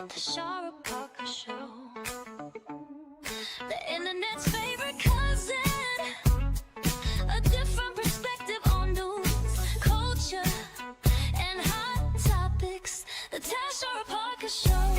Tashara Parker Show. The internet's favorite cousin. A different perspective on news, culture, and hot topics. The Tashara Parker Show.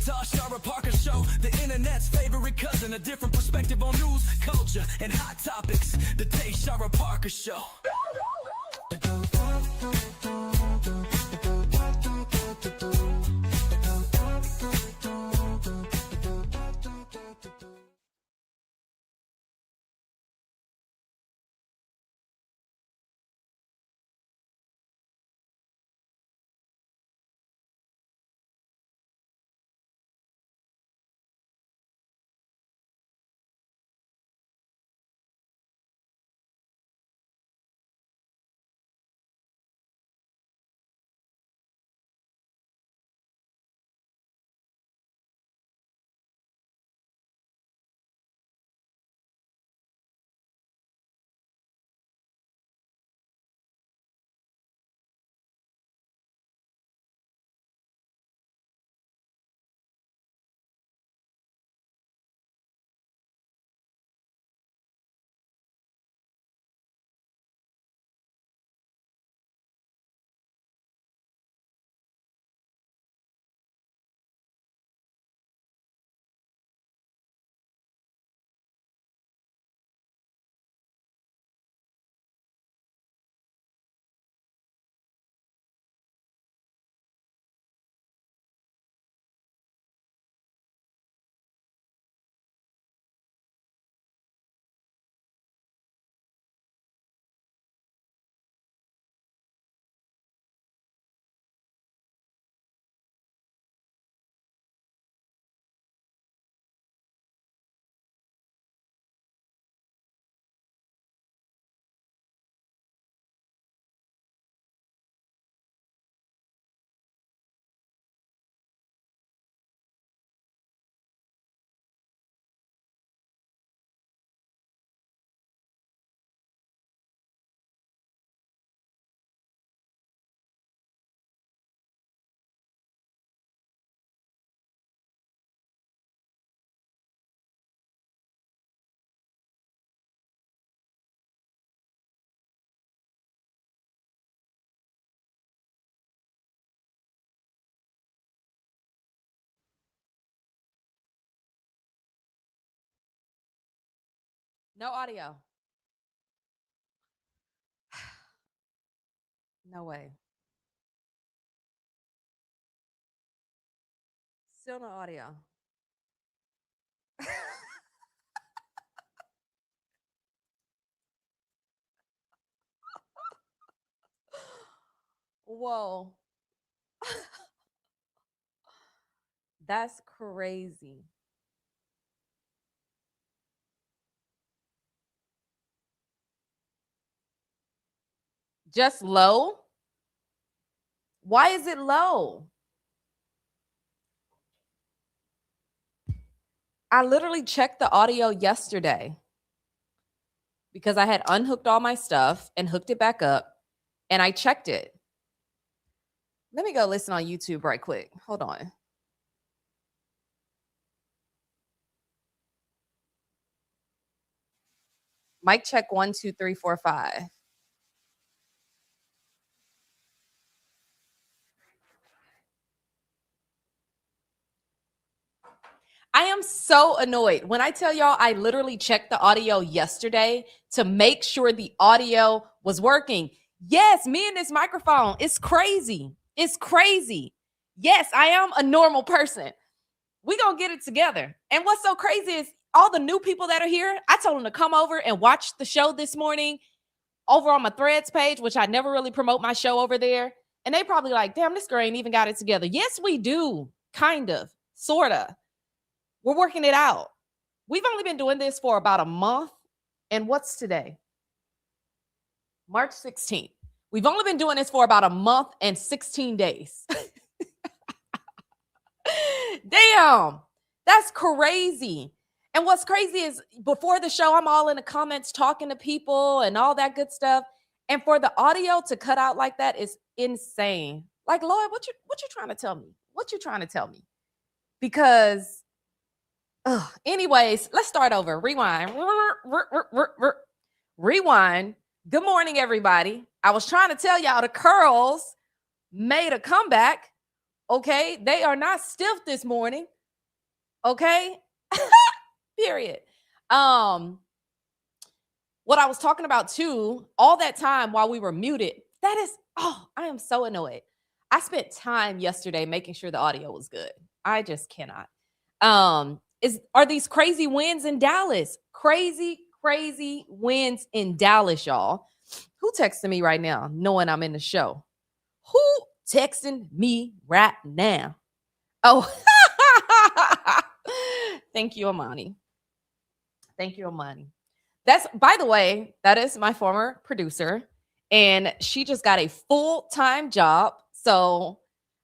Tashara Parker Show, the internet's favorite cousin, a different perspective on news, culture, and hot topics. The Tashara Parker Show. No audio. No way. Still no audio. Whoa. That's crazy. Just low? Why is it low? I literally checked the audio yesterday because I had unhooked all my stuff and hooked it back up, and I checked it. Let me go listen on YouTube right quick. Hold on. Mic check 1, 2, 3, 4, 5. I am so annoyed. When I tell y'all, I literally checked the audio yesterday to make sure the audio was working. Yes, me and this microphone, it's crazy. It's crazy. Yes, I am a normal person. We gonna get it together. And what's so crazy is all the new people that are here, I told them to come over and watch the show this morning over on my Threads page, which I never really promote my show over there. And they probably like, damn, this girl ain't even got it together. Yes, we do. Kind of. Sort of. We're working it out. We've only been doing this for about a month. And what's today? March 16th. We've only been doing this for about a month and 16 days. Damn, that's crazy. And what's crazy is before the show, I'm all in the comments talking to people and all that good stuff. And for the audio to cut out like that is insane. Like, Lord, what you trying to tell me? What you trying to tell me? Because, anyways, let's start over. Rewind. Rewind. Good morning, everybody. I was trying to tell y'all the curls made a comeback. Okay, they are not stiff this morning. Okay, period. What I was talking about too, all that time while we were muted, that is, I am so annoyed. I spent time yesterday making sure the audio was good. I just cannot. Are these crazy wins in Dallas? Crazy wins in Dallas, y'all. Who texting me right now, knowing I'm in the show? Who texting me right now? Oh, thank you, Amani. Thank you, Amani. That's, by the way, that is my former producer, and she just got a full-time job. So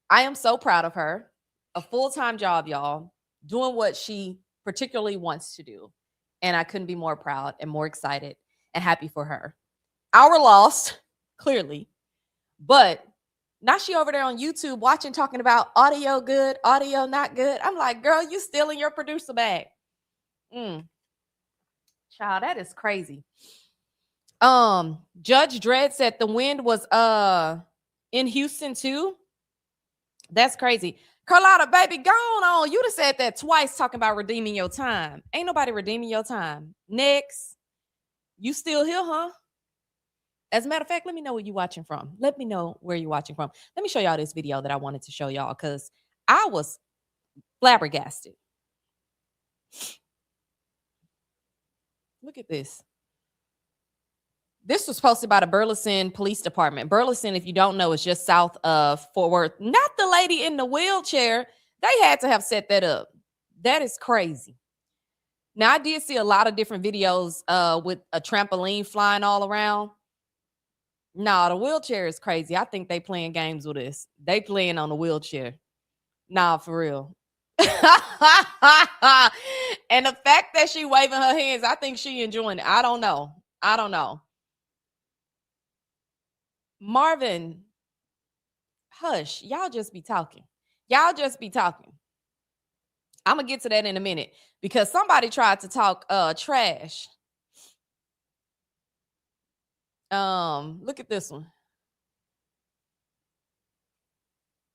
I am so proud of her. A full-time job, y'all, doing what she particularly wants to do. And I couldn't be more proud and more excited and happy for her. Our loss, clearly, but now she over there on YouTube watching, talking about audio good, audio not good. I'm like, girl, you still in your producer bag. Child, that is crazy. Judge Dredd said the wind was in Houston too. That's crazy. Carlotta, baby, go on. You done said that twice talking about redeeming your time. Ain't nobody redeeming your time. Next. You still here, huh? As a matter of fact, let me know where you're watching from. Let me know where you're watching from. Let me show y'all this video that I wanted to show y'all because I was flabbergasted. Look at this. This was posted by the Burleson Police Department. Burleson, if you don't know, is just south of Fort Worth. Not the lady in the wheelchair. They had to have set that up. That is crazy. Now, I did see a lot of different videos with a trampoline flying all around. Nah, the wheelchair is crazy. I think they playing games with this. They playing on the wheelchair. Nah, for real. And the fact that she waving her hands, I think she enjoying it. I don't know. Marvin, hush. Y'all just be talking. I'm going to get to that in a minute because somebody tried to talk trash. Look at this one.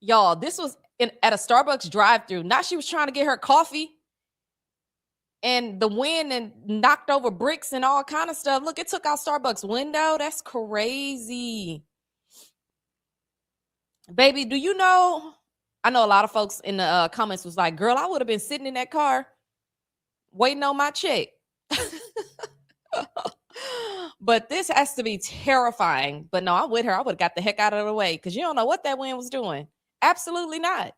Y'all, this was at a Starbucks drive-thru. Now she was trying to get her coffee and the wind and knocked over bricks and all kind of stuff. Look, it took out Starbucks window. That's crazy. Baby, do you know? I know a lot of folks in the comments was like, girl, I would have been sitting in that car waiting on my check. But this has to be terrifying. But no, I'm with her. I would have got the heck out of the way because you don't know what that wind was doing. Absolutely not.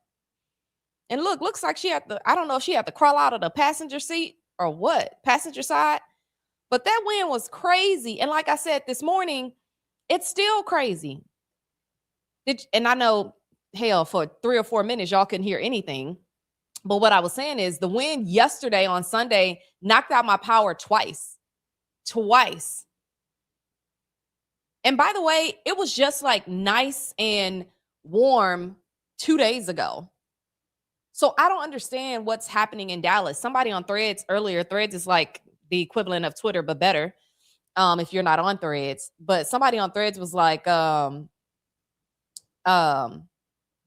And look, looks like I don't know if she had to crawl out of the passenger seat or what, passenger side. But that wind was crazy. And like I said this morning, it's still crazy. And I know, hell, for 3 or 4 minutes, y'all couldn't hear anything. But what I was saying is the wind yesterday on Sunday knocked out my power twice. And by the way, it was just like nice and warm 2 days ago. So I don't understand what's happening in Dallas. Somebody on Threads earlier, Threads is like the equivalent of Twitter, but better if you're not on Threads. But somebody on Threads was like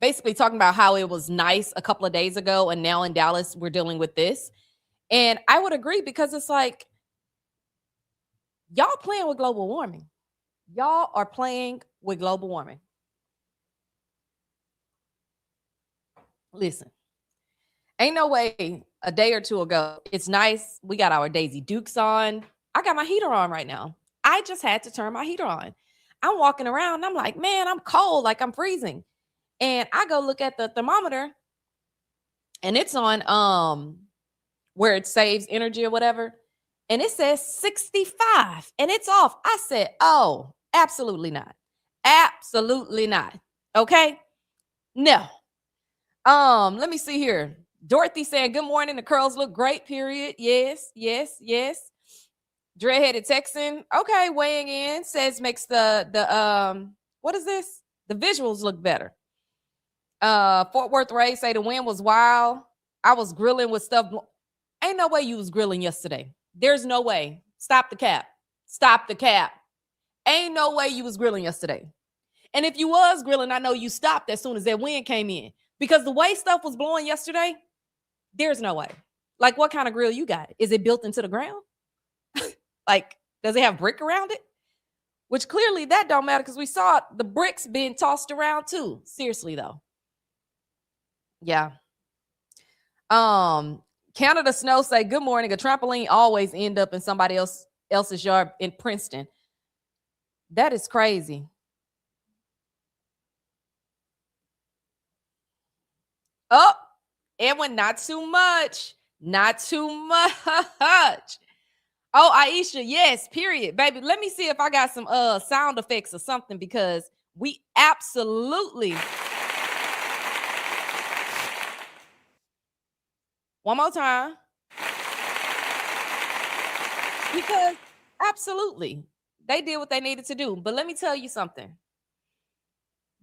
basically talking about how it was nice a couple of days ago. And now in Dallas, we're dealing with this. And I would agree because it's like, y'all playing with global warming. Y'all are playing with global warming. Listen, ain't no way a day or two ago, it's nice. We got our Daisy Dukes on. I got my heater on right now. I just had to turn my heater on. I'm walking around and I'm like, man, I'm cold, like I'm freezing. And I go look at the thermometer and it's on where it saves energy or whatever. And it says 65 and it's off. I said, oh, absolutely not. Absolutely not. Okay. No. Let me see here. Dorothy saying, good morning. The curls look great, period. Yes, yes, yes. Dreadheaded Texan. Okay, weighing in says makes the what is this? The visuals look better. Fort Worth Ray say the wind was wild. I was grilling with stuff. Ain't no way you was grilling yesterday. There's no way. Stop the cap. Stop the cap. Ain't no way you was grilling yesterday. And if you was grilling, I know you stopped as soon as that wind came in. Because the way stuff was blowing yesterday, there's no way. Like, what kind of grill you got? Is it built into the ground? Like, does it have brick around it? Which clearly that don't matter because we saw the bricks being tossed around too. Seriously, though. Yeah. Canada Snow say, good morning. A trampoline always end up in somebody else's yard in Princeton. That is crazy. Oh, Edwin, not too much. Not too much. Oh, Aisha, yes, period. Baby, let me see if I got some sound effects or something because we absolutely. One more time. Because absolutely, they did what they needed to do. But let me tell you something.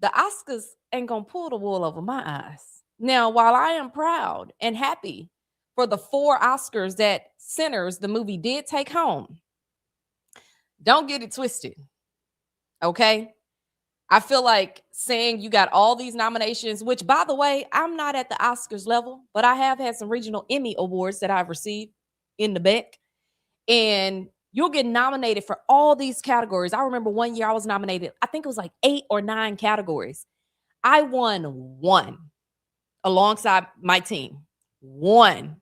The Oscars ain't going to pull the wool over my eyes. Now, while I am proud and happy for the 4 Oscars that Sinners, the movie, did take home, don't get it twisted. Okay? I feel like saying you got all these nominations, which, by the way, I'm not at the Oscars level, but I have had some regional Emmy awards that I've received in the back. And you'll get nominated for all these categories. I remember one year I was nominated, I think it was like 8 or 9 categories. I won 1 alongside my team. 1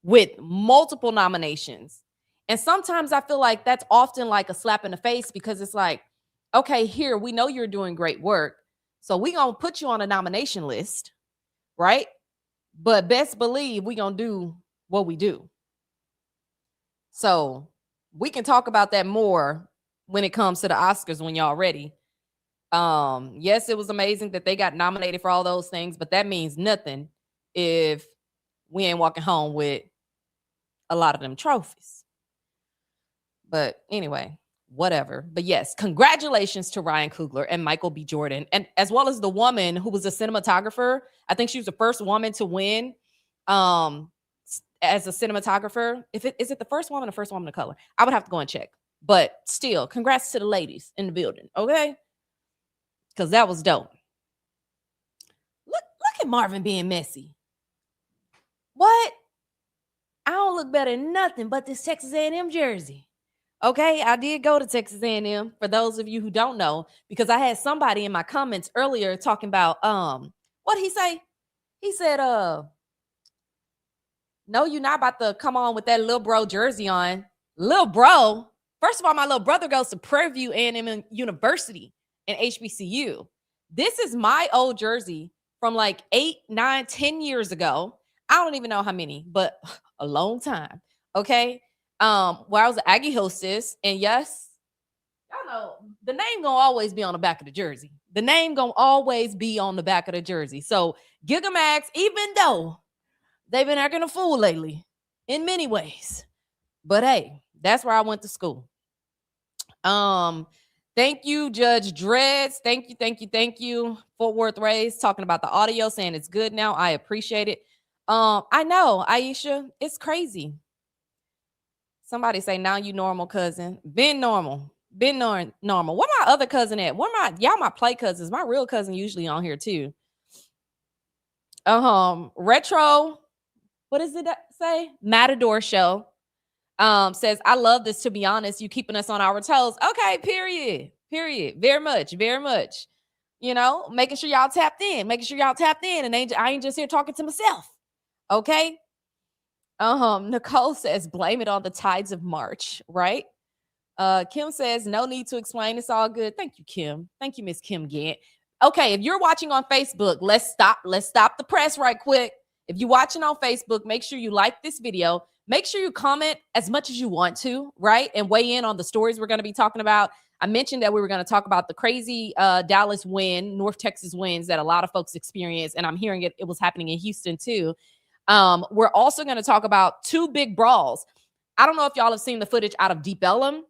with multiple nominations. And sometimes I feel like that's often like a slap in the face because it's like, okay, here, we know you're doing great work. So we're going to put you on a nomination list, right? But best believe we're going to do what we do. So we can talk about that more when it comes to the Oscars when y'all ready. Yes, it was amazing that they got nominated for all those things, but that means nothing if we ain't walking home with a lot of them trophies. But anyway, whatever. But yes, congratulations to Ryan Coogler and Michael B. Jordan, and as well as the woman who was a cinematographer. I think she was the first woman to win as a cinematographer. Is it the first woman or first woman of color? I would have to go and check. But still, congrats to the ladies in the building, okay? Because that was dope. Look at Marvin being messy. What? I don't look better than nothing but this Texas A&M jersey. Okay, I did go to Texas A&M, for those of you who don't know, because I had somebody in my comments earlier talking about what he say? He said, no, you're not about to come on with that little bro jersey on. Little bro. First of all, my little brother goes to Prairie View A&M University and HBCU. This is my old jersey from like 8, 9, 10 years ago. I don't even know how many, but a long time. Okay. Where I was an Aggie hostess, and yes, y'all know the name gonna always be on the back of the jersey. The name gonna always be on the back of the jersey. So Gigamax, even though they've been acting a fool lately in many ways, but hey, that's where I went to school. Thank you, Judge Dreads. Thank you. Fort Worth Rays talking about the audio, saying it's good now. I appreciate it. I know, Aisha, it's crazy. Somebody say, now you normal, cousin. Been normal. Normal. Where my other cousin at? Y'all my play cousins. My real cousin usually on here too. Retro, what does it say? Matador Show. Says, I love this, to be honest. You keeping us on our toes. Okay, period. Very much. You know, making sure y'all tapped in. And I ain't just here talking to myself. Okay. Nicole says, blame it on the tides of March, right? Kim says, no need to explain. It's all good. Thank you, Kim. Thank you, Miss Kim Gant. Okay, if you're watching on Facebook, let's stop the press right quick. If you're watching on Facebook, make sure you like this video. Make sure you comment as much as you want to, right? And weigh in on the stories we're going to be talking about. I mentioned that we were going to talk about the crazy Dallas win, North Texas wins that a lot of folks experience. And I'm hearing it was happening in Houston too. We're also going to talk about two big brawls. I don't know if y'all have seen the footage out of Deep Ellum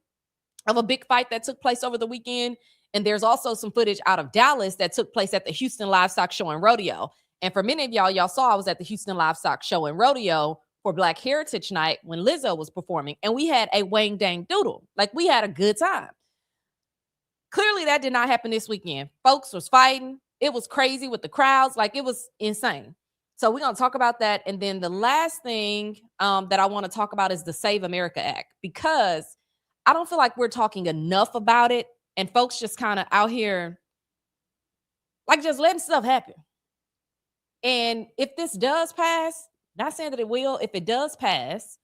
of a big fight that took place over the weekend. And there's also some footage out of Dallas that took place at the Houston Livestock Show and Rodeo. And for many of y'all saw I was at the Houston Livestock Show and Rodeo for Black Heritage Night when Lizzo was performing. And we had a wang dang doodle. Like, we had a good time. Clearly, that did not happen this weekend. Folks was fighting. It was crazy with the crowds. Like, it was insane. So we're going to talk about that. And then the last thing that I want to talk about is the Save America Act, because I don't feel like we're talking enough about it. And folks just kind of out here, like, just letting stuff happen. And if this does pass, not saying that it will, if it does pass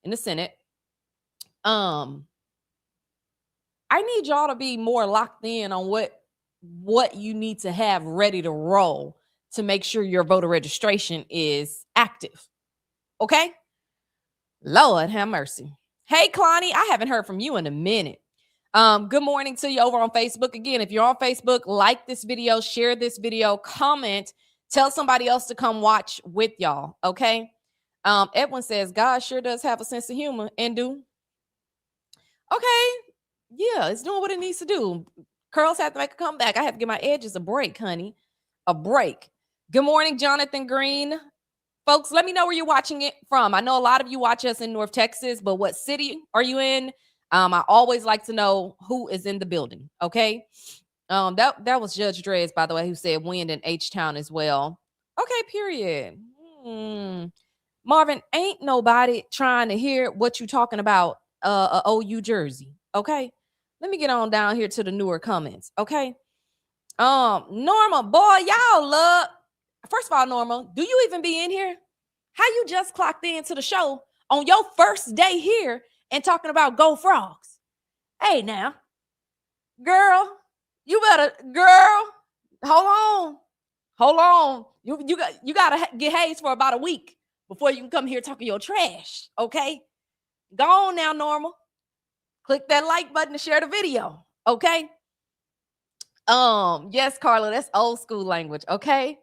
in the Senate, I need y'all to be more locked in on what you need to have ready to roll to make sure your voter registration is active. Okay? Lord have mercy. Hey, Clonnie, I haven't heard from you in a minute. Good morning to you over on Facebook. Again, if you're on Facebook, like this video, share this video, comment, tell somebody else to come watch with y'all, okay? Edwin says, God sure does have a sense of humor and do. Okay, yeah, it's doing what it needs to do. Curls have to make a comeback. I have to give my edges a break, honey. A break. Good morning, Jonathan Green. Folks, let me know where you're watching it from. I know a lot of you watch us in North Texas, but what city are you in? I always like to know who is in the building, okay? That was Judge Drez, by the way, who said wind in H-Town as well. Okay, period. Marvin, ain't nobody trying to hear what you talking about OU jersey, okay? Let me get on down here to the newer comments, okay? Norma, boy, y'all love. First of all, Norma, do you even be in here? How you just clocked into the show on your first day here and talking about Go Frogs? Hey, now, girl, you better, girl, hold on. You gotta get hazed for about a week before you can come here talking your trash, okay? Go on now, Norma. Click that like button to share the video, okay? Yes, Carla, that's old school language, okay?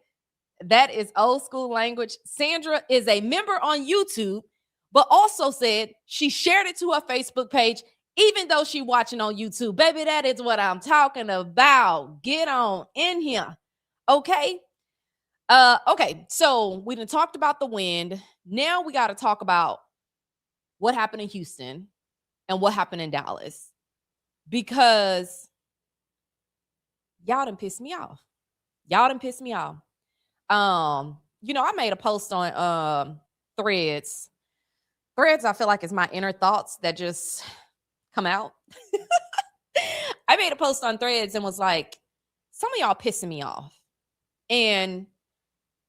That is old school language. Sandra is a member on YouTube, but also said she shared it to her Facebook page, even though she watching on YouTube. Baby, that is what I'm talking about. Get on in here, okay? Okay, so we done talked about the wind. Now we got to talk about what happened in Houston and what happened in Dallas, because y'all done pissed me off. Y'all done pissed me off. I made a post on Threads. Threads, I feel like, is my inner thoughts that just come out. I made a post on Threads and was like, some of y'all pissing me off. And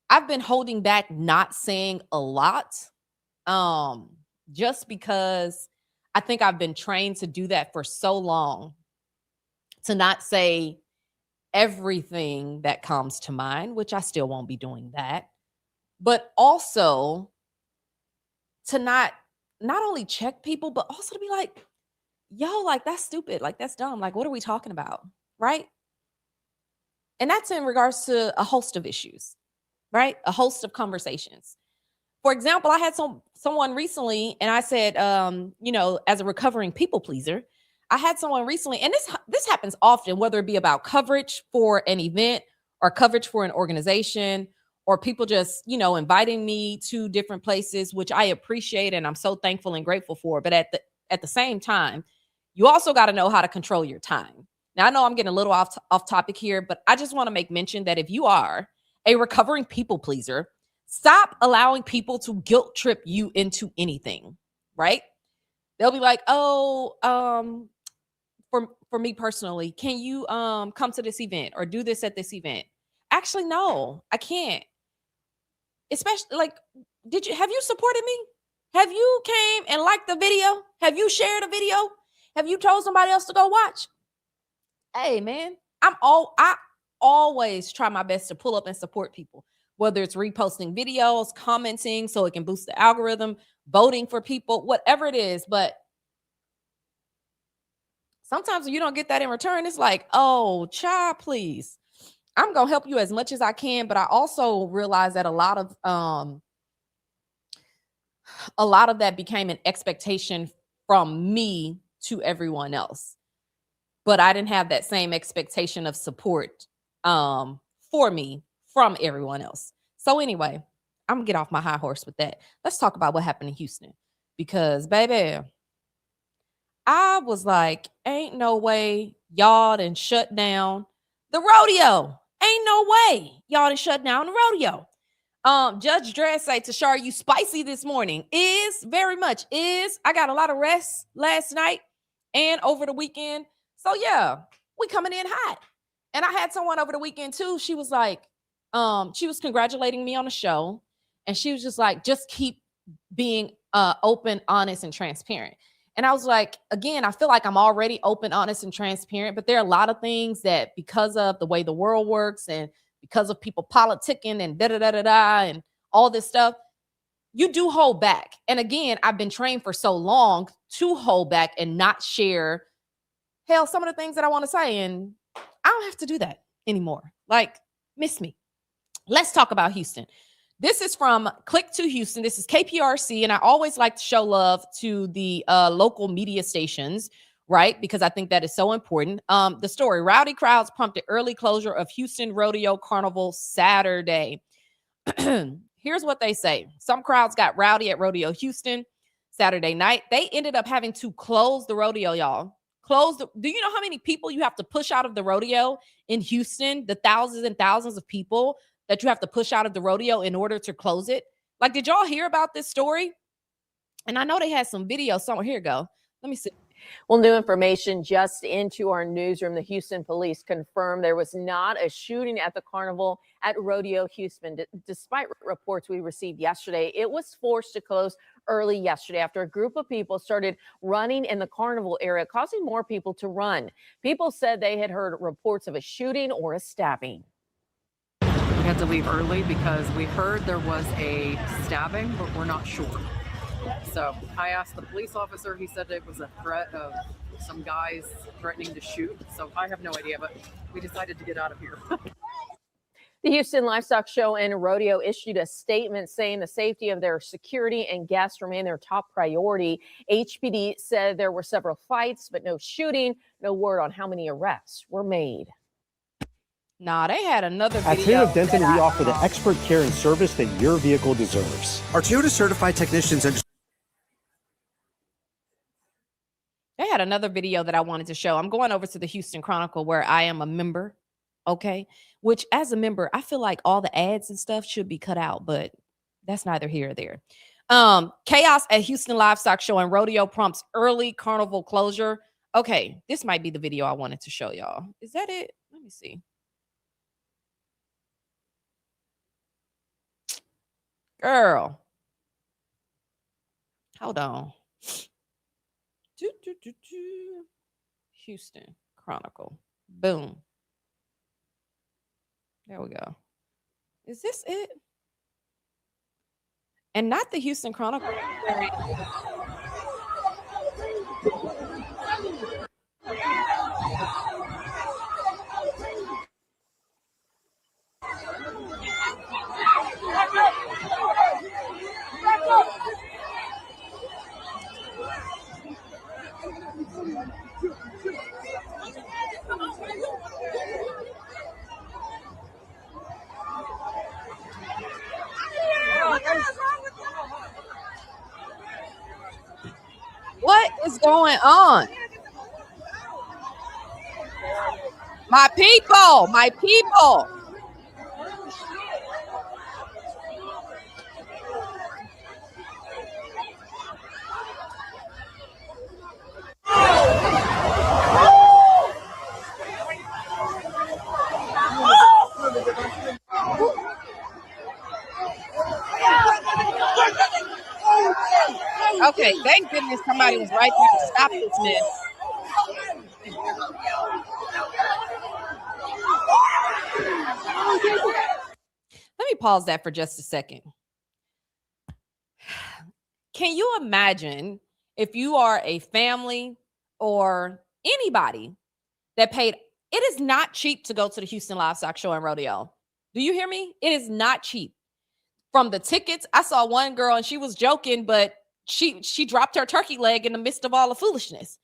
I've been holding back not saying a lot, just because I think I've been trained to do that for so long, to not say everything that comes to mind, which I still won't be doing that, but also to not only check people, but also to be like, yo, like, that's stupid, like, that's dumb, like, what are we talking about, right? And that's in regards to a host of issues, right? A host of conversations. For example, I had someone recently, and I said, as a recovering people pleaser, I had someone recently, and this happens often, whether it be about coverage for an event or coverage for an organization, or people just, inviting me to different places, which I appreciate and I'm so thankful and grateful for. But at the same time, you also got to know how to control your time. Now, I know I'm getting a little off topic here, but I just want to make mention that if you are a recovering people pleaser, stop allowing people to guilt trip you into anything, right? They'll be like, oh, for me personally, can you come to this event or do this at this event? Actually, no, I can't. Especially, like, have you supported me? Have you came and liked the video? Have you shared a video? Have you told somebody else to go watch? Hey, man, I always try my best to pull up and support people. whether it's reposting videos, commenting so it can boost the algorithm, voting for people, whatever it is. But sometimes when you don't get that in return, it's like, oh, child, please. I'm going to help you as much as I can. But I also realize that a lot of that became an expectation from me to everyone else. But I didn't have that same expectation of support for me from everyone else. So anyway, I'm gonna get off my high horse with that. Let's talk about what happened in Houston. Because baby, I was like, ain't no way y'all done shut down the rodeo. Ain't no way y'all done shut down the rodeo. Judge Dredd say, Tashara, you spicy this morning. Very much. I got a lot of rest last night and over the weekend. So yeah, we coming in hot. And I had someone over the weekend too. She was like, she was congratulating me on the show. And she was just like, just keep being open, honest, and transparent. And I was like, again, I feel like I'm already open, honest, and transparent, but there are a lot of things that because of the way the world works and because of people politicking and da-da-da-da-da and all this stuff, you do hold back. And again, I've been trained for so long to hold back and not share, hell, some of the things that I want to say. And I don't have to do that anymore. Like, miss me. Let's talk about Houston. This is from Click to Houston. This is KPRC, and I always like to show love to the local media stations, right? Because I think that is so important. The story, rowdy crowds prompted early closure of Houston Rodeo Carnival Saturday. Here's what they say. Some crowds got rowdy at Rodeo Houston Saturday night. They ended up having to close the rodeo, y'all. Do you know how many people you have to push out of the rodeo in Houston? The thousands and thousands of people that you have to push out of the rodeo in order to close it. Like, did y'all hear about this story? And I know they had some video somewhere. Here you go. Let me see. Well, new information just into our newsroom. The Houston police confirmed there was not a shooting at the carnival at Rodeo Houston. Despite reports we received yesterday, it was forced to close early yesterday after a group of people started running in the carnival area, causing more people to run. People said they had heard reports of a shooting or a stabbing. We had to leave early because we heard there was a stabbing, but we're not sure. So I asked the police officer, he said it was a threat of some guys threatening to shoot. So I have no idea, but we decided to get out of here. The Houston Livestock Show and Rodeo issued a statement saying the safety of their security and guests remain their top priority. HPD said there were several fights, but no shooting, no word on how many arrests were made. Nah, they had another At video. Toyota Denton, we offer the expert care and service that your vehicle deserves. Our Toyota certified technicians and They had another video that I wanted to show. I'm going over to the Houston Chronicle where I am a member. Okay. Which as a member, I feel like all the ads and stuff should be cut out, but that's neither here or there. Chaos at Houston Livestock Show and Rodeo prompts early carnival closure. Okay. This might be the video I wanted to show y'all. Is that it? Let me see. Girl. Hold on. Houston Chronicle. Boom. There we go. Is this it? And not the Houston Chronicle. What is going on? My people, my people. Okay, thank goodness somebody was right there to stop this mess. Let me pause that for just a second. Can you imagine if you are a family or anybody that paid? It is not cheap to go to the Houston Livestock Show and Rodeo. Do you hear me? It is not cheap. From the tickets, I saw one girl and she was joking, but she dropped her turkey leg in the midst of all the foolishness.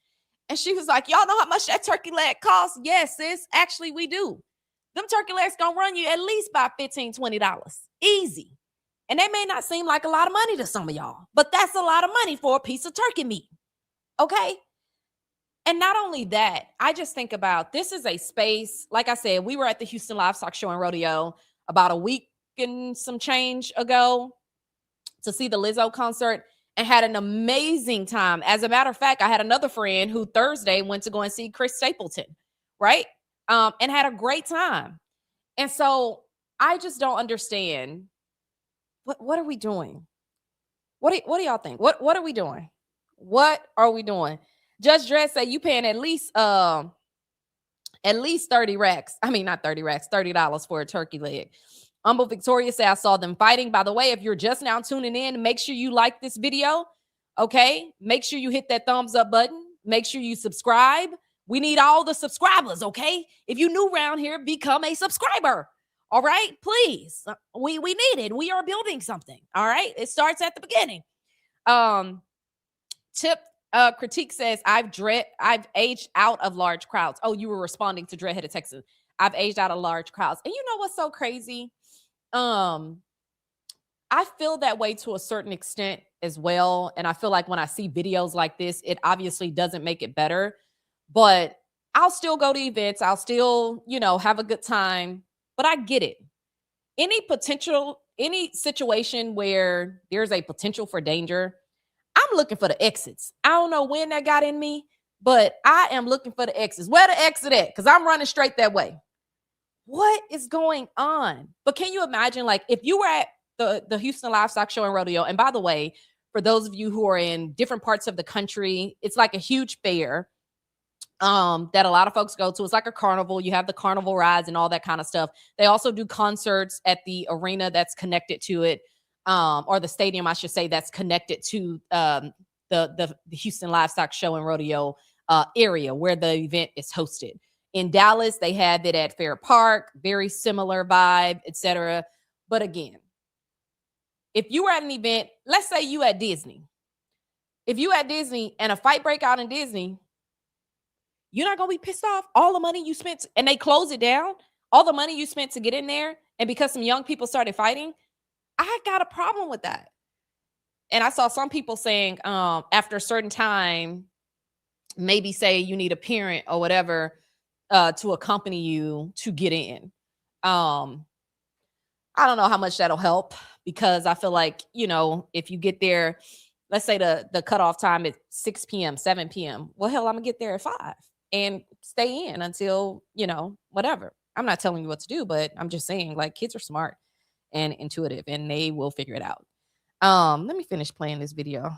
And she was like, y'all know how much that turkey leg costs? Yes, sis. Actually, we do. Them turkey legs gonna run you at least by $15, $20. Easy. And they may not seem like a lot of money to some of y'all, but that's a lot of money for a piece of turkey meat. Okay? And not only that, I just think about this is a space. Like I said, we were at the Houston Livestock Show and Rodeo about a week and some change ago to see the Lizzo concert and had an amazing time. As a matter of fact, I had another friend who Thursday went to go and see Chris Stapleton, right? And had a great time. And so I just don't understand. What are we doing? What do y'all think? What are we doing? What are we doing? Judge Dredd say you paying at least 30 racks. I mean, not 30 racks, $30 for a turkey leg. Humble Victoria say I saw them fighting. By the way, if you're just now tuning in, make sure you like this video. Okay. Make sure you hit that thumbs up button. Make sure you subscribe. We need all the subscribers. Okay. If you're new around here, become a subscriber. All right. Please. We need it. We are building something. All right. It starts at the beginning. Tip Critique says I've aged out of large crowds. Oh, you were responding to Dreadheaded Texas. I've aged out of large crowds. And you know what's so crazy? I feel that way to a certain extent as well. And I feel like when I see videos like this, it obviously doesn't make it better, but I'll still go to events. I'll still, have a good time, but I get it. Any situation where there's a potential for danger, I'm looking for the exits. I don't know when that got in me, but I am looking for the exits. Where the exit at? Because I'm running straight that way. What is going on? But can you imagine, like, if you were at the Houston Livestock Show and Rodeo, and by the way, for those of you who are in different parts of the country, it's like a huge fair that a lot of folks go to. It's like a carnival. You have the carnival rides and all that kind of stuff. They also do concerts at the arena that's connected to it, or the stadium, I should say, that's connected to the Houston Livestock Show and Rodeo area where the event is hosted. In Dallas, they had it at Fair Park, very similar vibe, etc. But again, if you were at an event, let's say you at Disney. If you at Disney and a fight break out in Disney, you're not going to be pissed off. All the money you spent, and they close it down, all the money you spent to get in there, and because some young people started fighting, I got a problem with that. And I saw some people saying after a certain time, maybe say you need a parent or whatever to accompany you to get in. I don't know how much that'll help, because I feel like, if you get there, let's say the cutoff time is 6 p.m., 7 p.m. Well, hell, I'm going to get there at 5 and stay in until, whatever. I'm not telling you what to do, but I'm just saying, like, kids are smart and intuitive and they will figure it out. Let me finish playing this video.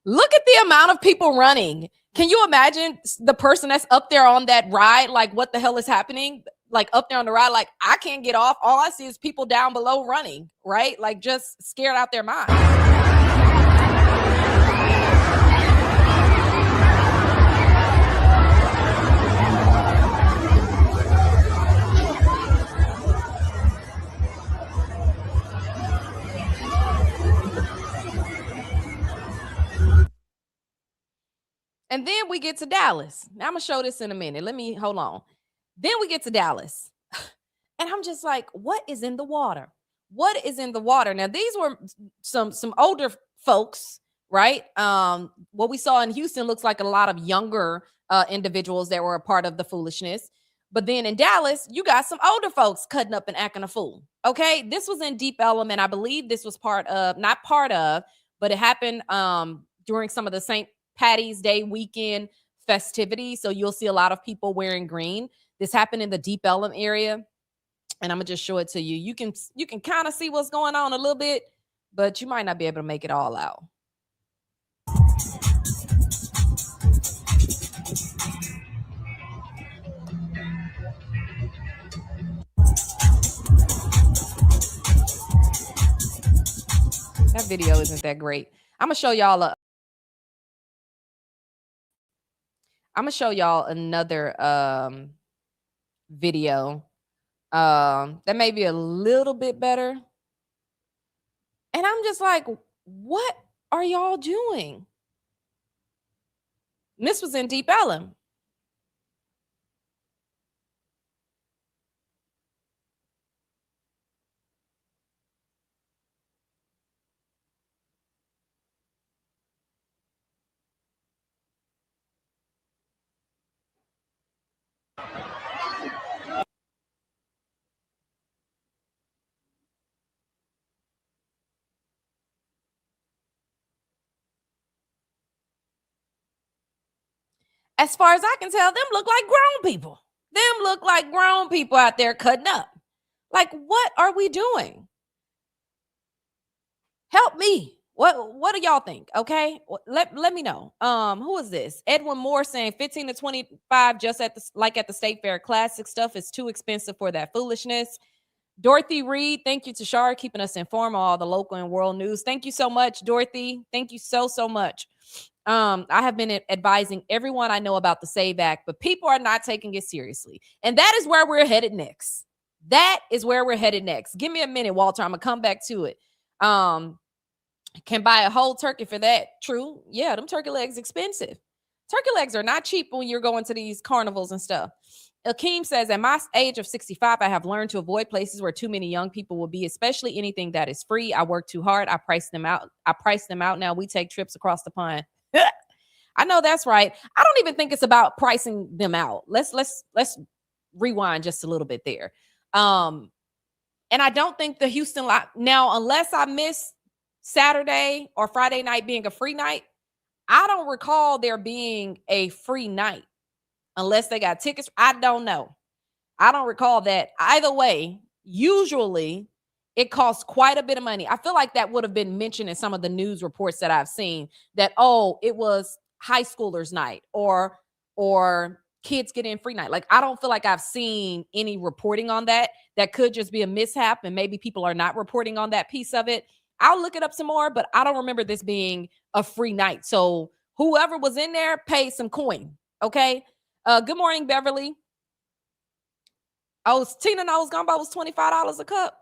Look at the amount of people running. Can you imagine the person that's up there on that ride? Like, what the hell is happening? Like, up there on the ride, like, I can't get off. All I see is people down below running, right? Like, just scared out their mind. And then we get to Dallas. Now I'm going to show this in a minute. Hold on. Then we get to Dallas. And I'm just like, what is in the water? What is in the water? Now, these were some older folks, right? What we saw in Houston looks like a lot of younger individuals that were a part of the foolishness. But then in Dallas, you got some older folks cutting up and acting a fool. Okay. This was in Deep Element. I believe this was not part of, but it happened during some of the St. Patty's Day weekend festivities. So you'll see a lot of people wearing green. This happened in the Deep Ellum area. And I'm gonna just show it to you. You can kind of see what's going on a little bit, but you might not be able to make it all out. That video isn't that great. I'm gonna show y'all another video that may be a little bit better. And I'm just like, what are y'all doing? And this was in Deep Ellum. As far as I can tell, them look like grown people. Them look like grown people out there cutting up. Like, what are we doing? Help me. What do y'all think? Okay. Let me know. Who is this? Edwin Moore saying 15 to 25 just at the state fair. Classic stuff is too expensive for that foolishness. Dorothy Reed, thank you, Tashara, keeping us informed on all the local and world news. Thank you so much, Dorothy. Thank you so much. I have been advising everyone I know about the SAVE Act, but people are not taking it seriously. And that is where we're headed next. Give me a minute, Walter. I'm going to come back to it. Can buy a whole turkey for that. True. Yeah, them turkey legs expensive. Turkey legs are not cheap when you're going to these carnivals and stuff. Akeem says, at my age of 65, I have learned to avoid places where too many young people will be, especially anything that is free. I work too hard. I price them out. Now we take trips across the pond. I know that's right. I don't even think it's about pricing them out. Let's rewind just a little bit there. And I don't think the Houston lot now, unless I miss Saturday or Friday night being a free night, I don't recall there being a free night unless they got tickets. I don't know. I don't recall that. Either way, usually it costs quite a bit of money. I feel like that would have been mentioned in some of the news reports that I've seen that, oh, it was high schoolers night or kids get in free night. Like, I don't feel like I've seen any reporting on that. That could just be a mishap and maybe people are not reporting on that piece of it. I'll look it up some more, but I don't remember this being a free night. So whoever was in there paid some coin. Okay. Good morning, Beverly. Oh, Tina knows gumbo was $25 a cup.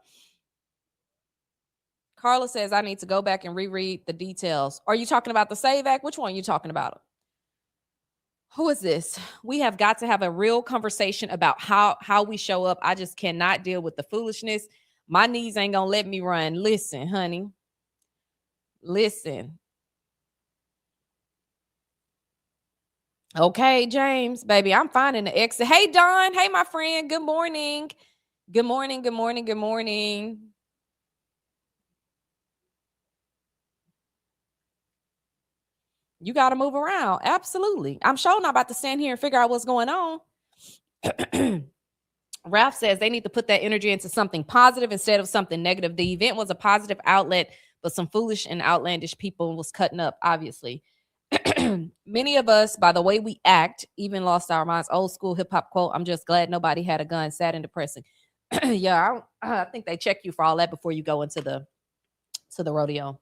Carla says, I need to go back and reread the details. Are you talking about the SAVE Act? Which one are you talking about? Who is this? We have got to have a real conversation about how we show up. I just cannot deal with the foolishness. My knees ain't going to let me run. Listen, honey. Listen. Okay, James, baby, I'm finding the exit. Hey, Don. Hey, my friend. Good morning. Good morning. Good morning. Good morning. You got to move around. Absolutely. I'm sure not about to stand here and figure out what's going on. Ralph says they need to put that energy into something positive instead of something negative. The event was a positive outlet, but some foolish and outlandish people was cutting up, obviously. Many of us, by the way we act, even lost our minds. Old school hip hop quote, I'm just glad nobody had a gun. Sad and depressing. Yeah, I think they check you for all that before you go into the rodeo.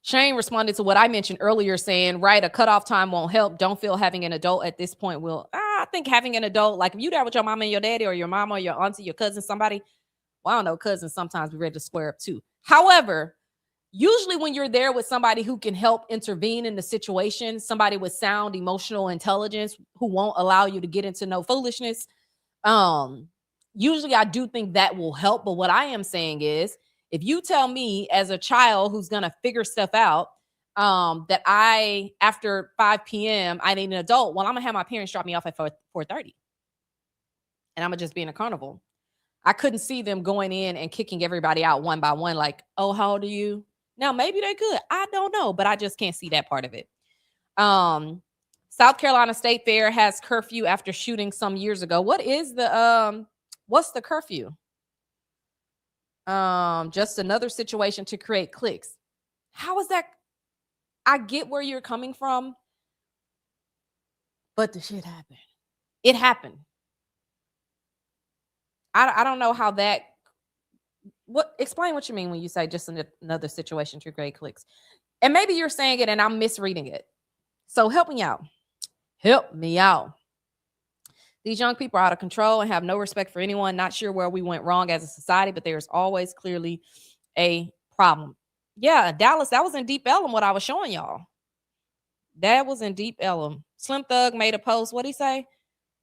Shane responded to what I mentioned earlier saying, right, a cutoff time won't help. Don't feel having an adult at this point will. I think having an adult, like if you there with your mama and your daddy or your mama or your auntie, your cousin, somebody, well, I don't know, cousins sometimes be ready to square up too. However, usually when you're there with somebody who can help intervene in the situation, somebody with sound emotional intelligence who won't allow you to get into no foolishness, usually I do think that will help. But what I am saying is, if you tell me as a child who's going to figure stuff out, that I, after 5 p.m., I need an adult. Well, I'm gonna have my parents drop me off at 4:30, and I'm gonna just be in a carnival. I couldn't see them going in and kicking everybody out one by one, like, oh, how old are you? Now, maybe they could. I don't know, but I just can't see that part of it. South Carolina State Fair has curfew after shooting some years ago. What is the what's the curfew? Just another situation to create clicks. How is that? I get where you're coming from, but the shit happened. It happened. I don't know how that. What, explain what you mean when you say just another situation to create clicks. And maybe you're saying it and I'm misreading it. So help me out. Help me out. These young people are out of control and have no respect for anyone. Not sure where we went wrong as a society, but there's always clearly a problem. Yeah, Dallas, that was in Deep Ellum, what I was showing y'all. That was in Deep Ellum. Slim Thug made a post, what'd he say?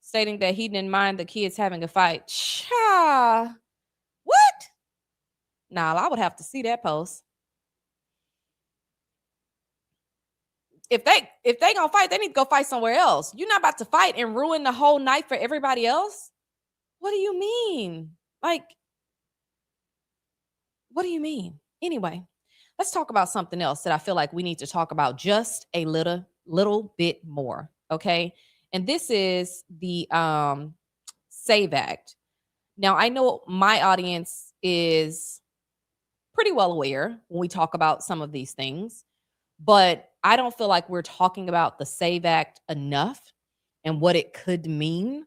Stating that he didn't mind the kids having a fight. Cha. What? Nah, I would have to see that post. If they gonna fight, they need to go fight somewhere else. You're not about to fight and ruin the whole night for everybody else. What do you mean? Like, what do you mean? Anyway, let's talk about something else that I feel like we need to talk about just a little bit more. Okay. And this is the SAVE Act. Now, I know my audience is pretty well aware when we talk about some of these things, but I don't feel like we're talking about the SAVE Act enough and what it could mean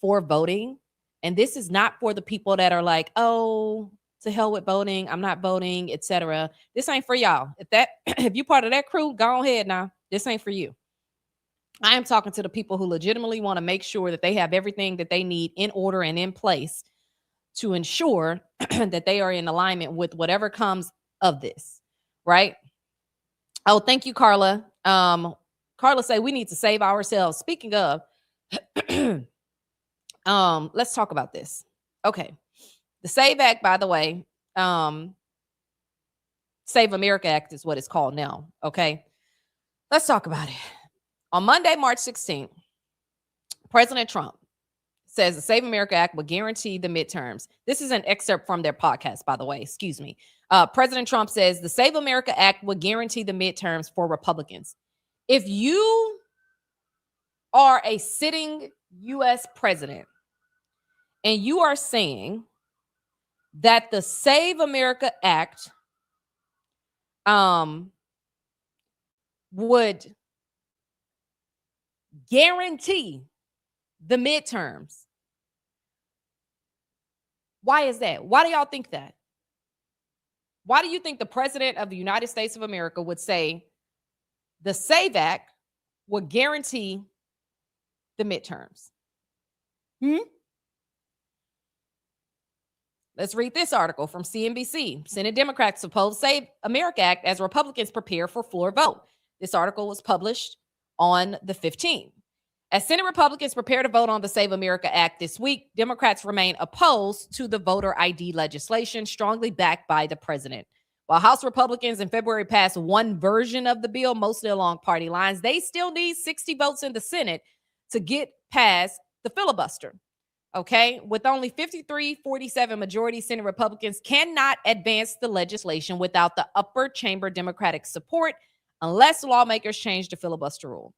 for voting. And this is not for the people that are like, oh, to hell with voting, I'm not voting, etc. This ain't for y'all. If you part of that crew, go ahead now. This ain't for you. I am talking to the people who legitimately want to make sure that they have everything that they need in order and in place to ensure that they are in alignment with whatever comes of this, right? Oh, thank you, Carla. Carla say we need to save ourselves. Speaking of, let's talk about this. Okay. The SAVE Act, by the way, Save America Act is what it's called now. Okay. Let's talk about it. On Monday, March 16th, President Trump says the Save America Act will guarantee the midterms. This is an excerpt from their podcast, by the way. Excuse me. President Trump says the Save America Act will guarantee the midterms for Republicans. If you are a sitting U.S. president and you are saying that the Save America Act would guarantee the midterms, why is that? Why do y'all think that? Why do you think the president of the United States of America would say the SAVE Act would guarantee the midterms? Let's read this article from CNBC. Senate Democrats oppose Save America Act as Republicans prepare for floor vote. This article was published on the 15th. As Senate Republicans prepare to vote on the Save America Act this week, Democrats remain opposed to the voter ID legislation, strongly backed by the president. While House Republicans in February passed one version of the bill, mostly along party lines, they still need 60 votes in the Senate to get past the filibuster. Okay, with only 53-47 majority, Senate Republicans cannot advance the legislation without the upper chamber Democratic support unless lawmakers change the filibuster rule.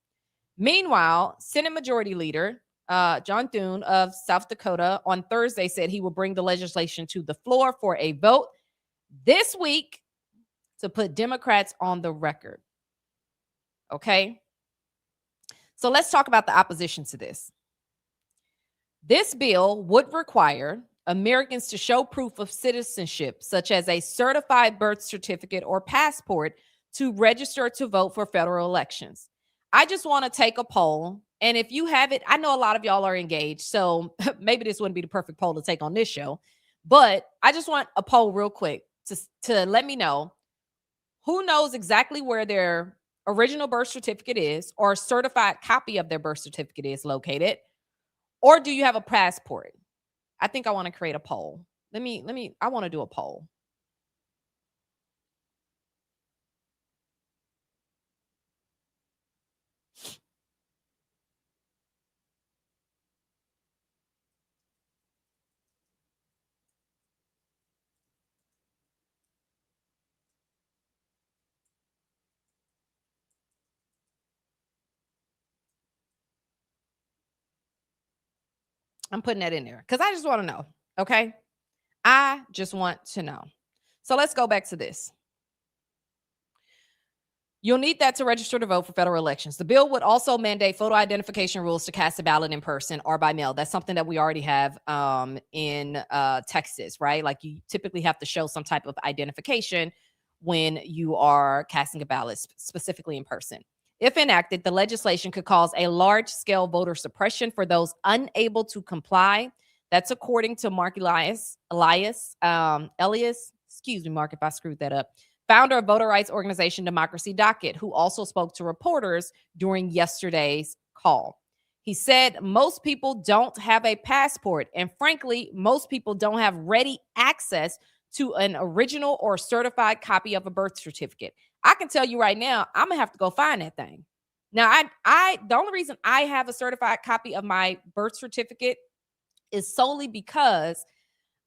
Meanwhile, Senate Majority Leader John Thune of South Dakota on Thursday said he will bring the legislation to the floor for a vote this week to put Democrats on the record. Okay, so let's talk about the opposition to this. This bill would require Americans to show proof of citizenship, such as a certified birth certificate or passport, to register to vote for federal elections. I just want to take a poll. And if you have it, I know a lot of y'all are engaged, so maybe this wouldn't be the perfect poll to take on this show. But I just want a poll real quick to let me know who knows exactly where their original birth certificate is or a certified copy of their birth certificate is located. Or do you have a passport? I think I want to create a poll. I want to do a poll. I'm putting that in there because I just want to know. Okay. I just want to know. So let's go back to this. You'll need that to register to vote for federal elections. The bill would also mandate photo identification rules to cast a ballot in person or by mail. That's something that we already have in Texas, right? Like you typically have to show some type of identification when you are casting a ballot, specifically in person. If enacted, the legislation could cause a large-scale voter suppression for those unable to comply. That's according to Mark Elias, excuse me, Mark, if I screwed that up, founder of voter rights organization Democracy Docket, who also spoke to reporters during yesterday's call. He said most people don't have a passport, and frankly, most people don't have ready access to an original or certified copy of a birth certificate. I can tell you right now, I'm gonna have to go find that thing. Now, the only reason I have a certified copy of my birth certificate is solely because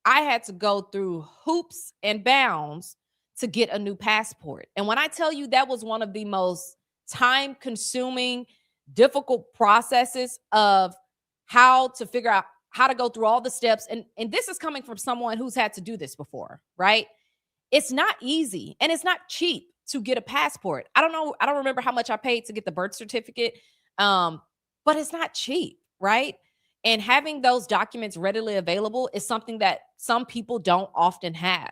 I had to go through hoops and bounds to get a new passport. And when I tell you that was one of the most time-consuming, difficult processes of how to figure out how to go through all the steps. And this is coming from someone who's had to do this before, right? It's not easy and it's not cheap to get a passport. I don't know. I don't remember how much I paid to get the birth certificate, but it's not cheap, right? And having those documents readily available is something that some people don't often have.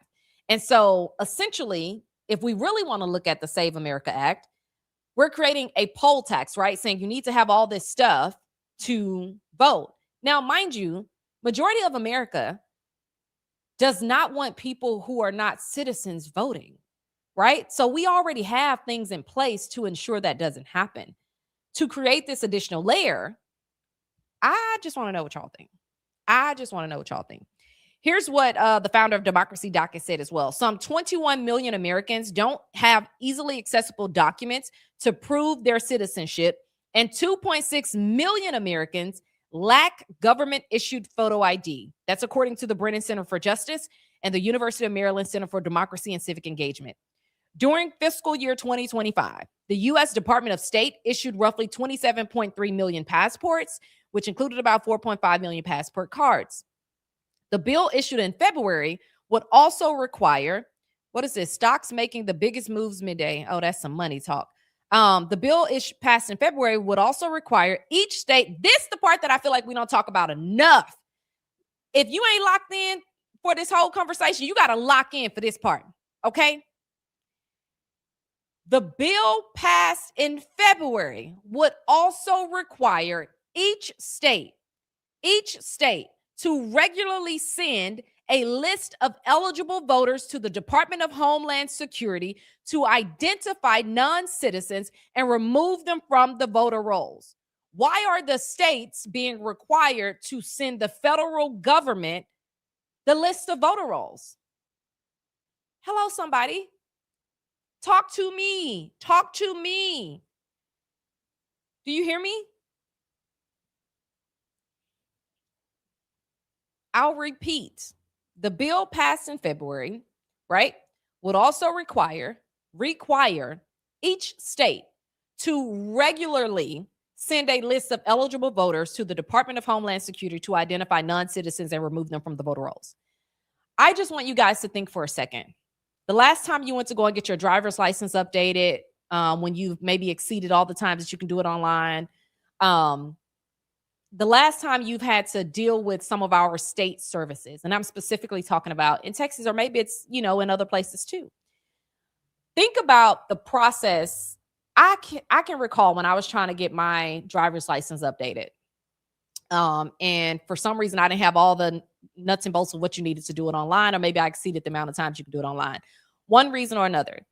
And so essentially, if we really want to look at the Save America Act, we're creating a poll tax, right? Saying you need to have all this stuff to vote. Now, mind you, majority of America does not want people who are not citizens voting, right? So we already have things in place to ensure that doesn't happen. To create this additional layer, I just want to know what y'all think. Here's what the founder of Democracy Docket said as well. Some 21 million Americans don't have easily accessible documents to prove their citizenship, and 2.6 million Americans lack government-issued photo ID. That's according to the Brennan Center for Justice and the University of Maryland Center for Democracy and Civic Engagement. During fiscal year 2025, the U.S. Department of State issued roughly 27.3 million passports, which included about 4.5 million passport cards. The bill issued in February would also require, what is this? Stocks making the biggest moves midday. Oh, that's some money talk. The bill passed in February would also require each state. This is the part that I feel like we don't talk about enough. If you ain't locked in for this whole conversation, you got to lock in for this part, okay? The bill passed in February would also require each state to regularly send a list of eligible voters to the Department of Homeland Security to identify non-citizens and remove them from the voter rolls. Why are the states being required to send the federal government the list of voter rolls? Hello, somebody. Talk to me. Talk to me. Do you hear me? I'll repeat. The bill passed in February, right, would also require each state to regularly send a list of eligible voters to the Department of Homeland Security to identify non-citizens and remove them from the voter rolls. I just want you guys to think for a second. The last time you went to go and get your driver's license updated, when you've maybe exceeded all the times that you can do it online, the last time you've had to deal with some of our state services, and I'm specifically talking about in Texas, or maybe it's, in other places too. Think about the process. I can recall when I was trying to get my driver's license updated. And for some reason, I didn't have all the nuts and bolts of what you needed to do it online, or maybe I exceeded the amount of times you could do it online. One reason or another.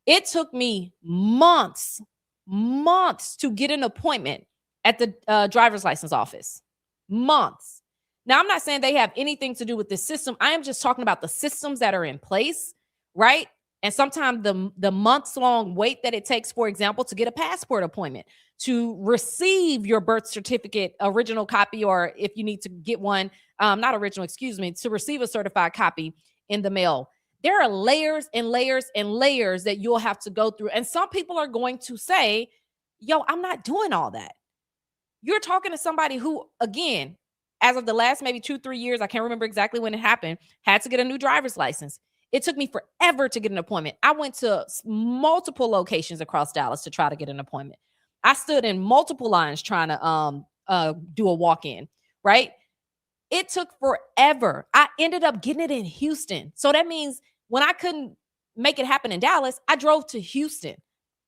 It took me months to get an appointment at the driver's license office. Months. Now, I'm not saying they have anything to do with this system. I am just talking about the systems that are in place, right? And sometimes the months-long wait that it takes, for example, to get a passport appointment, to receive your birth certificate, original copy, or if you need to get one, not original, to receive a certified copy in the mail. There are layers and layers and layers that you'll have to go through. And some people are going to say, yo, I'm not doing all that. You're talking to somebody who, again, as of the last maybe 2-3 years, I can't remember exactly when it happened, had to get a new driver's license. It took me forever to get an appointment. I went to multiple locations across Dallas to try to get an appointment. I stood in multiple lines trying to do a walk-in, right? It took forever. I ended up getting it in Houston. So that means when I couldn't make it happen in Dallas, I drove to Houston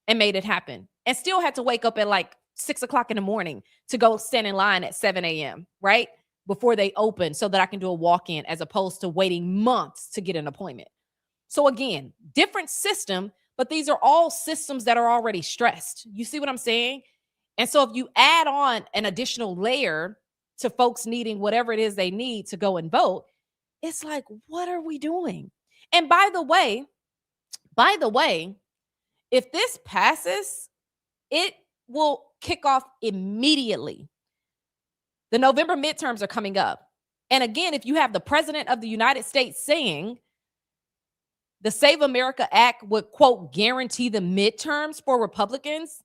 and made it happen, and still had to wake up at like 6 o'clock in the morning to go stand in line at 7 a.m., right? Before they open so that I can do a walk-in, as opposed to waiting months to get an appointment. So again, different system, but these are all systems that are already stressed. You see what I'm saying? And so if you add on an additional layer to folks needing whatever it is they need to go and vote, it's like, what are we doing? And by the way, if this passes, it will kick off immediately. The November midterms are coming up. And again, if you have the president of the United States saying the Save America Act would, quote, guarantee the midterms for Republicans,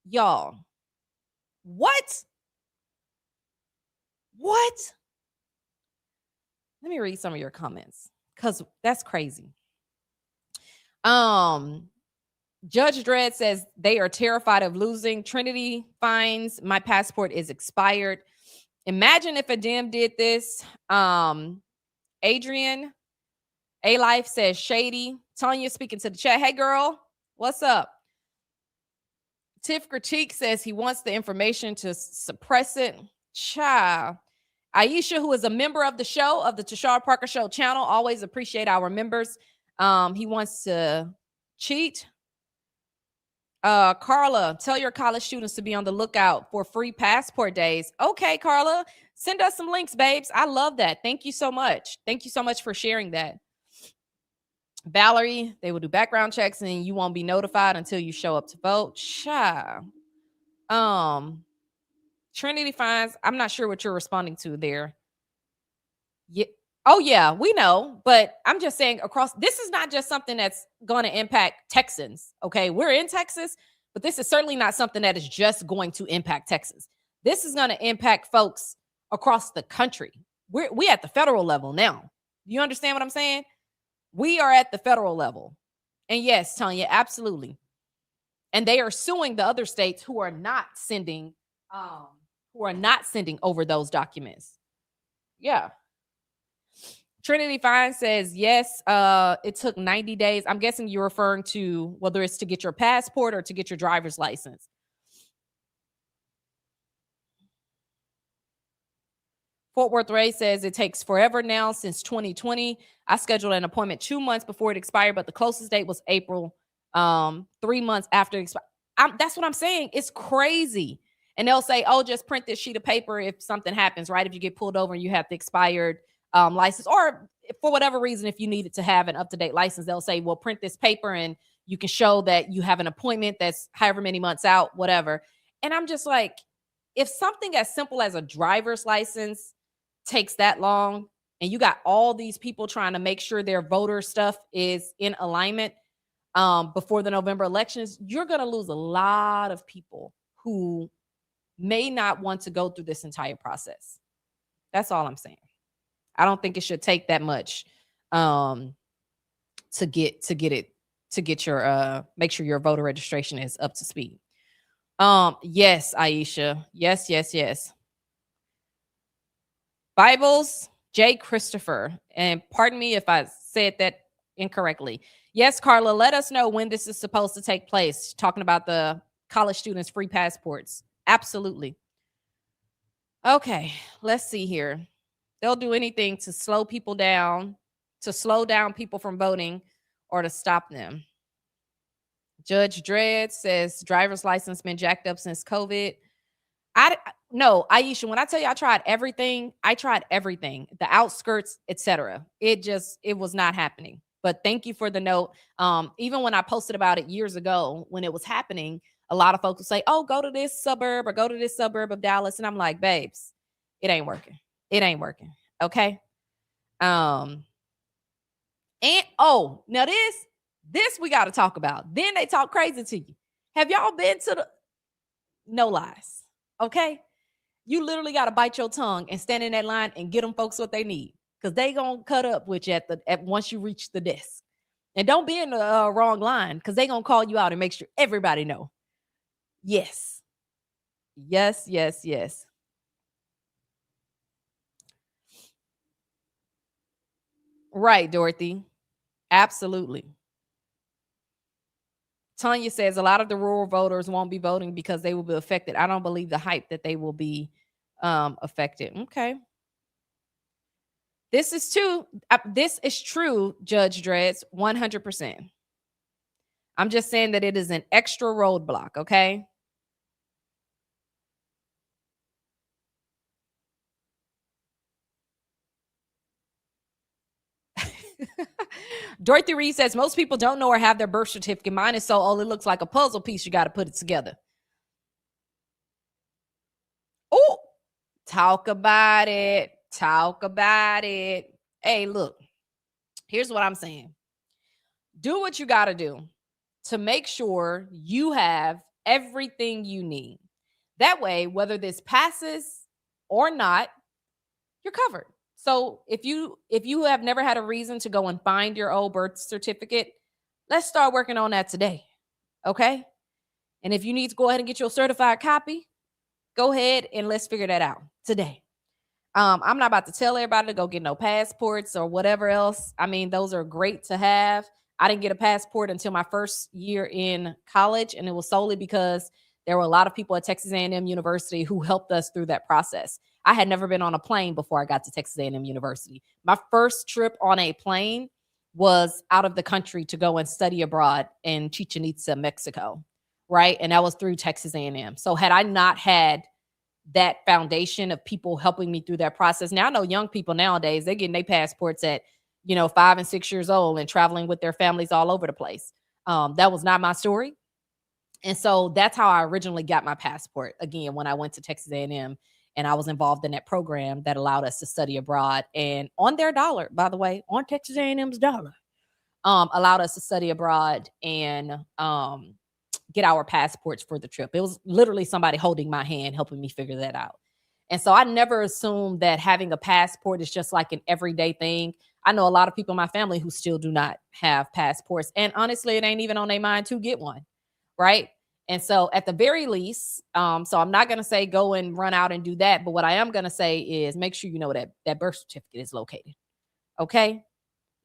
y'all, what? What? Let me read some of your comments, because that's crazy. Judge Dredd says they are terrified of losing. Trinity finds my passport is expired. Imagine if a Dem did this. Adrian A Life says shady. Tanya speaking to the chat. Hey girl, what's up? Tiff Critique says he wants the information to suppress it. Child. Aisha, who is a member of the show, of the Tashara Parker Show channel, always appreciate our members. He wants to cheat. Carla, tell your college students to be on the lookout for free passport days. Okay, Carla, send us some links, babes. I love that. Thank you so much. Thank you so much for sharing that. Valerie, they will do background checks and you won't be notified until you show up to vote. Child. Trinity finds, I'm not sure what you're responding to there. Yeah. Oh, yeah, we know. But I'm just saying this is not just something that's going to impact Texans. Okay, we're in Texas, but this is certainly not something that is just going to impact Texas. This is going to impact folks across the country. We at the federal level now. You understand what I'm saying? We are at the federal level. And yes, Tanya, absolutely. And they are suing the other states who are not sending over those documents. Yeah. Trinity Fine says, yes, it took 90 days. I'm guessing you're referring to whether it's to get your passport or to get your driver's license. Fort Worth Ray says it takes forever now since 2020. I scheduled an appointment 2 months before it expired, but the closest date was April, 3 months after it expired. That's what I'm saying. It's crazy. And they'll say, oh, just print this sheet of paper if something happens, right? If you get pulled over and you have the expired license, or for whatever reason, if you needed to have an up-to-date license, they'll say, well, print this paper and you can show that you have an appointment that's however many months out, whatever. And I'm just like, if something as simple as a driver's license takes that long, and you got all these people trying to make sure their voter stuff is in alignment before the November elections, you're going to lose a lot of people who may not want to go through this entire process. That's all I'm saying. I don't think it should take that much to get your make sure your voter registration is up to speed. Yes, Aisha. Yes. Bibles, J. Christopher, and pardon me if I said that incorrectly. Yes, Carla, let us know when this is supposed to take place. Talking about the college students' free passports. Absolutely. Okay, let's see here. They'll do anything to slow people down, to slow down people from voting, or to stop them. Judge Dredd says driver's license been jacked up since COVID. No, Aisha, when I tell you I tried everything, the outskirts, etc. It was not happening. But thank you for the note. Even when I posted about it years ago, when it was happening, a lot of folks would say, oh, go to this suburb or go to this suburb of Dallas. And I'm like, babes, it ain't working. It ain't working. Okay. And oh, now this we got to talk about. Then they talk crazy to you. Have y'all been to no lies? Okay. You literally got to bite your tongue and stand in that line and get them folks what they need, because they gonna cut up with you at once you reach the desk. And don't be in the wrong line, because they gonna call you out and make sure everybody know. Yes, yes, yes, yes. Right, Dorothy. Absolutely. Tanya says a lot of the rural voters won't be voting because they will be affected. I don't believe the hype that they will be affected. Okay. This is true. This is true, Judge Dreads, 100%. I'm just saying that it is an extra roadblock, okay? Dorothy Reed says most people don't know or have their birth certificate. Mine is so old it looks like a puzzle piece. You got to put it together. Oh, talk about it. Talk about it. Hey, look, here's what I'm saying. Do what you got to do to make sure you have everything you need. That way, whether this passes or not, you're covered. So if you have never had a reason to go and find your old birth certificate, let's start working on that today. Okay? And if you need to go ahead and get your certified copy, go ahead and let's figure that out today. I'm not about to tell everybody to go get no passports or whatever else. I mean, those are great to have. I didn't get a passport until my first year in college, and it was solely because there were a lot of people at Texas A&M University who helped us through that process. I had never been on a plane before I got to Texas A&M University. My first trip on a plane was out of the country to go and study abroad in Chichen Itza, Mexico, right? And that was through Texas A&M. So had I not had that foundation of people helping me through that process. Now I know young people nowadays, they're getting their passports at, 5 and 6 years old and traveling with their families all over the place. That was not my story. And so that's how I originally got my passport. Again, when I went to Texas A&M and I was involved in that program that allowed us to study abroad, and on their dollar, by the way, on Texas A&M's dollar, allowed us to study abroad and get our passports for the trip. It was literally somebody holding my hand, helping me figure that out. And so I never assumed that having a passport is just like an everyday thing. I know a lot of people in my family who still do not have passports. And honestly, it ain't even on their mind to get one. Right. And so at the very least, so I'm not going to say go and run out and do that. But what I am going to say is make sure you know that birth certificate is located. Okay.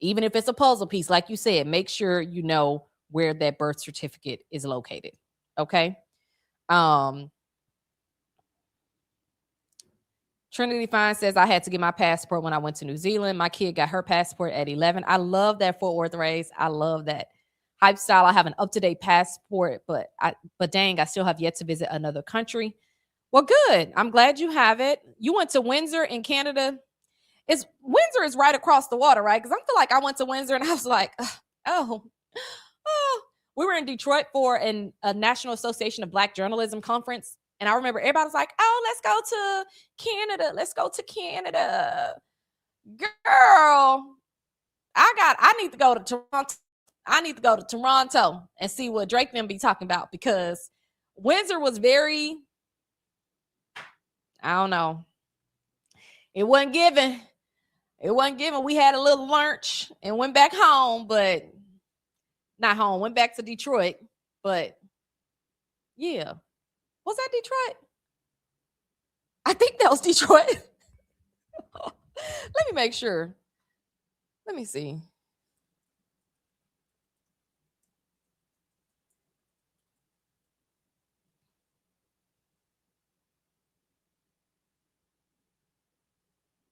Even if it's a puzzle piece, like you said, make sure you know where that birth certificate is located. Okay. Trinity Fine says, I had to get my passport when I went to New Zealand. My kid got her passport at 11. I love that Fort Worth race. I love that. Hype style. I have an up-to-date passport, but dang, I still have yet to visit another country. Well, good. I'm glad you have it. You went to Windsor in Canada. Windsor is right across the water, right? Because I feel like I went to Windsor and I was like, oh. We were in Detroit for a National Association of Black Journalism conference. And I remember everybody was like, oh, let's go to Canada. Let's go to Canada. Girl, I need to go to Toronto. I need to go to Toronto and see what Drake them be talking about, because Windsor was very, I don't know. It wasn't given. It wasn't given. We had a little lunch and went back home, but not home. Went back to Detroit, but yeah. Was that Detroit? I think that was Detroit. Let me make sure. Let me see.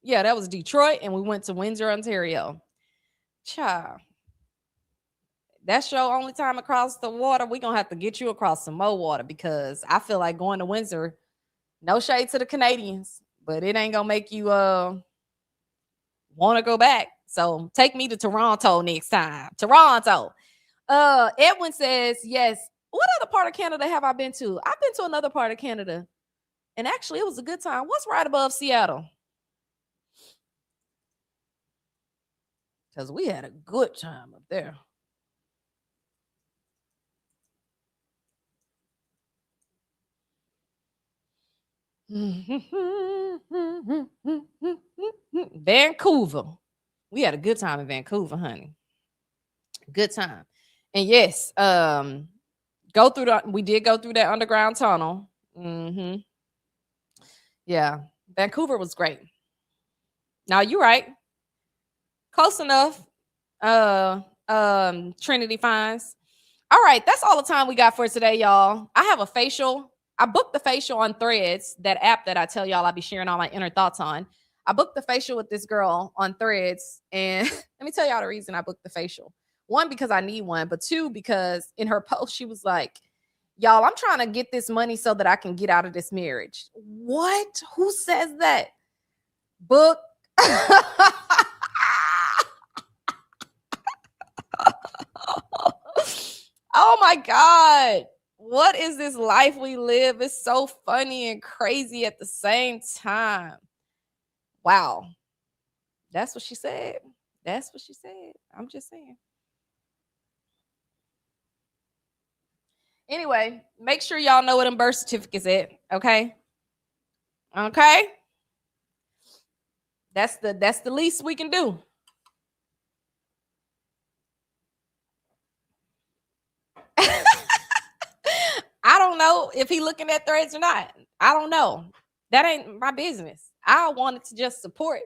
Yeah, that was Detroit, and we went to Windsor, Ontario. Child. That's your only time across the water. We're going to have to get you across some more water, because I feel like going to Windsor, no shade to the Canadians, but it ain't going to make you want to go back. So take me to Toronto next time. Toronto. Edwin says, yes. What other part of Canada have I been to? I've been to another part of Canada, and actually it was a good time. What's right above Seattle? Because we had a good time up there. Vancouver. We had a good time in Vancouver, honey. Good time. And yes, we did go through that underground tunnel. Yeah, Vancouver was great. Now you're right. Close enough. Trinity Fines. All right, that's all the time we got for today, y'all. I have a facial. I booked the facial on Threads, that app that I tell y'all I'll be sharing all my inner thoughts on. I booked the facial with this girl on Threads, and let me tell y'all the reason I booked the facial. One, because I need one, but two, because in her post, she was like, y'all, I'm trying to get this money so that I can get out of this marriage. What? Who says that? Book. Oh my God. What is this life we live? It's so funny and crazy at the same time. Wow. That's what she said. That's what she said. I'm just saying. Anyway, make sure y'all know what them birth certificates at, okay? Okay? That's the least we can do. I don't know if he looking at Threads or not. I don't know. That ain't my business. I wanted to just support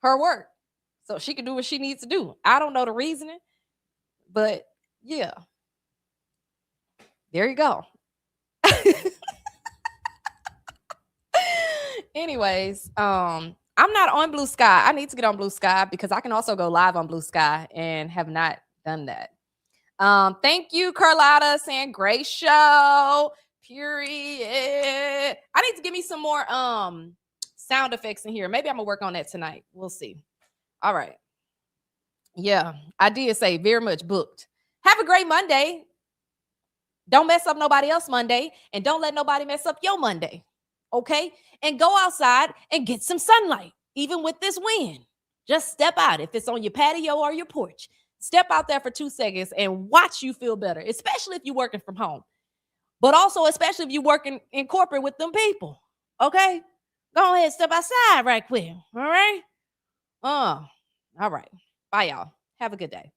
her work so she can do what she needs to do. I don't know the reasoning, but yeah. There you go. Anyways, I'm not on Blue Sky. I need to get on Blue Sky because I can also go live on Blue Sky and have not done that. Thank you, Carlotta, saying great show. Period. I need to give me some more sound effects in here. Maybe I'm gonna work on that tonight. We'll see. All right. Yeah, I did say very much booked. Have a great Monday. Don't mess up nobody else Monday, and don't let nobody mess up your Monday. Okay? And go outside and get some sunlight, even with this wind. Just step out. If it's on your patio or your porch, step out there for 2 seconds and watch you feel better, especially if you're working from home. But also, especially if you're working in corporate with them people. Okay? Go ahead, step outside right quick. All right? All right. Bye, y'all. Have a good day.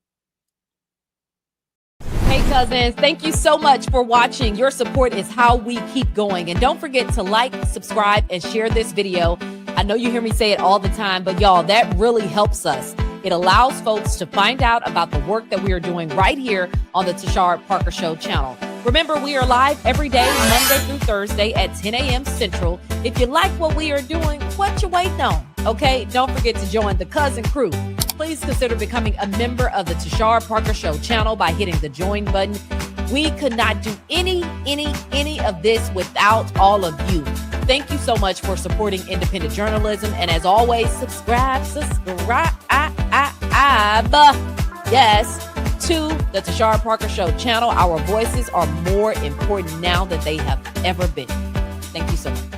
Hey, cousins, thank you so much for watching. Your support is how we keep going. And don't forget to like, subscribe, and share this video. I know you hear me say it all the time, but y'all, that really helps us. It allows folks to find out about the work that we are doing right here on the Tashara Parker Show channel. Remember, we are live every day, Monday through Thursday at 10 a.m. Central. If you like what we are doing, what you waiting on? Okay, don't forget to join the cousin crew. Please consider becoming a member of the Tashara Parker Show channel by hitting the join button. We could not do any of this without all of you. Thank you so much for supporting independent journalism. And as always, subscribe, yes, to the Tashara Parker Show channel. Our voices are more important now than they have ever been. Thank you so much.